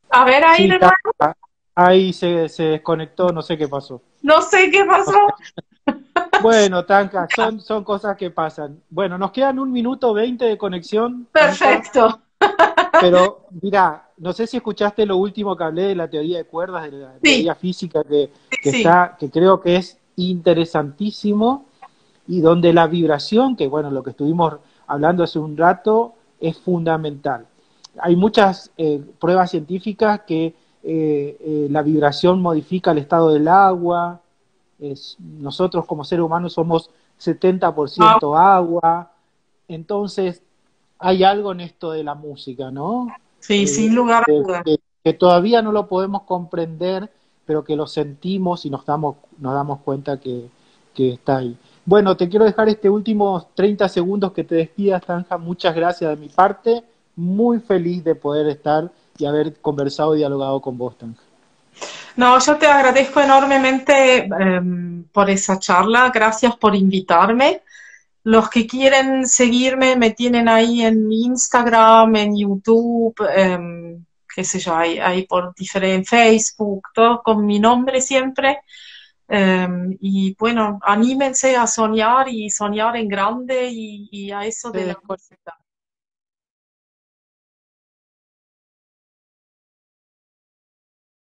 A ver, ahí Sí, de nuevo. ahí se desconectó, no sé qué pasó. No sé qué pasó. Bueno, Tanca, son cosas que pasan. Bueno, nos quedan 1 minuto 20 de conexión, Tanca, Perfecto. pero mira, no sé si escuchaste lo último que hablé de la teoría de cuerdas, de la Sí, teoría física sí. que creo que es interesantísimo y donde la vibración, que bueno, lo que estuvimos hablando hace un rato, es fundamental. Hay muchas pruebas científicas que la vibración modifica el estado del agua. Nosotros como seres humanos somos Wow. 70% agua, entonces hay algo en esto de la música, ¿no? Sí, sin lugar a dudas. Que todavía no lo podemos comprender, pero que lo sentimos y nos damos cuenta que está ahí. Bueno, te quiero dejar este últimos 30 segundos que te despidas, Tanja. Muchas gracias de mi parte. Muy feliz de poder estar y haber conversado y dialogado con vos, Tanja. No, yo te agradezco enormemente por esa charla. Gracias por invitarme. Los que quieren seguirme me tienen ahí en Instagram, en YouTube, qué sé yo, ahí por diferente Facebook, todo con mi nombre siempre. Y bueno, anímense a soñar y soñar en grande y a eso Se de la desconectó música.